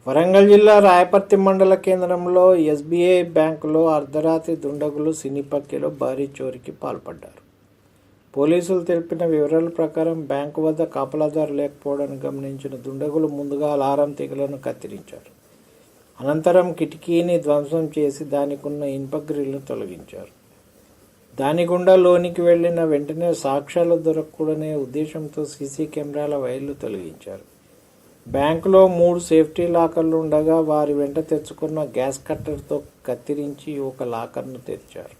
వరంగల్ జిల్లా రాయపర్తి మండల కేంద్రంలో ఎస్బీఐ బ్యాంకులో అర్ధరాత్రి దుండగులు సినీపక్కిలో భారీ చోరీకి పాల్పడ్డారు. పోలీసులు తెలిపిన వివరాల ప్రకారం బ్యాంకు వద్ద కాపలాదారు లేకపోవడాన్ని గమనించిన దుండగులు ముందుగా అలారం తీగలను కత్తిరించారు. అనంతరం కిటికీని ధ్వంసం చేసి దానికున్న ఇనుప గ్రిల్ను తొలగించారు. దాని గుండా లోనికి వెళ్లిన వెంటనే సాక్ష్యాలు దొరకకూడనే ఉద్దేశంతో సీసీ కెమెరాల వైర్లు తొలగించారు. బ్యాంకులో 3 సేఫ్టీ లాకర్లు ఉండగా వారి వెంట తెచ్చుకున్న గ్యాస్ కట్టర్తో కత్తిరించి ఒక లాకర్ను తెరిచారు.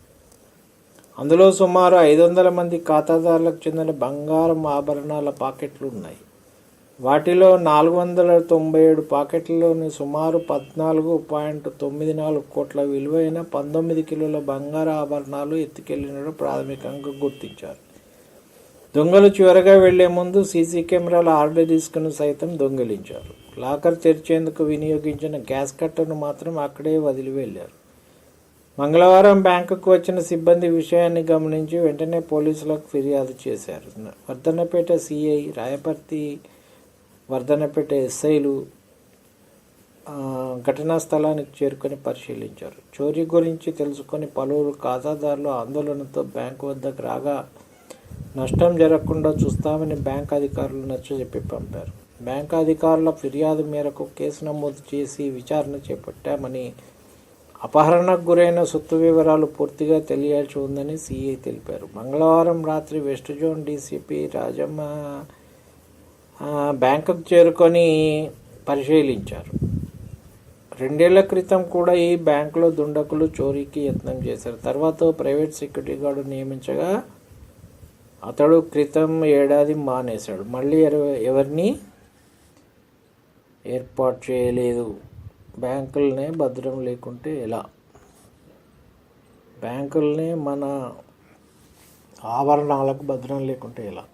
అందులో సుమారు 500 మంది ఖాతాదారులకు చెందిన బంగారం ఆభరణాల పాకెట్లు ఉన్నాయి. వాటిలో 497 పాకెట్లలోని సుమారు 14.94 కోట్ల విలువైన 19 కిలోల బంగారు ఆభరణాలు ఎత్తుకెళ్లినట్టు ప్రాథమికంగా గుర్తించారు. దొంగలు చివరగా వెళ్లే ముందు సీసీ కెమెరాల హార్డ్ డిస్క్ను సైతం దొంగిలించారు. లాకర్ తెరిచేందుకు వినియోగించిన గ్యాస్ కట్టర్ను మాత్రం అక్కడే వదిలి వెళ్లారు. మంగళవారం బ్యాంకుకు వచ్చిన సిబ్బంది విషయాన్ని గమనించి వెంటనే పోలీసులకు ఫిర్యాదు చేశారు. వర్ధన్నపేట సిఐ, రాయపర్తి, వర్ధన్నపేట ఎస్ఐలు ఘటనా స్థలానికి చేరుకొని పరిశీలించారు. చోరీ గురించి తెలుసుకొని పలువురు ఖాతాదారులు ఆందోళనతో బ్యాంకు వద్దకు రాగా నష్టం జరగకుండా చూస్తామని బ్యాంక్ అధికారులు నచ్చజెప్పి పంపారు. బ్యాంక్ అధికారుల ఫిర్యాదు మేరకు కేసు నమోదు చేసి విచారణ చేపట్టామని, అపహరణకు గురైన సొత్తు వివరాలు పూర్తిగా తెలియాల్సి ఉందని సిఐ తెలిపారు. మంగళవారం రాత్రి వెస్ట్ జోన్ డీసీపీ రాజమ్మ బ్యాంకుకు చేరుకొని పరిశీలించారు. 2 ఏళ్ల క్రితం కూడా ఈ బ్యాంకులో దుండగులు చోరీకి యత్నం చేశారు. తర్వాత ప్రైవేట్ సెక్యూరిటీ గార్డు నియమించగా అతడు క్రితం ఏడాది మానేశాడు. మళ్ళీ ఎవరిని ఏర్పాటు చేయలేదు. బ్యాంకులనే భద్రం లేకుంటే ఎలా? బ్యాంకులనే మన ఆభరణాలకు భద్రం లేకుంటే ఎలా?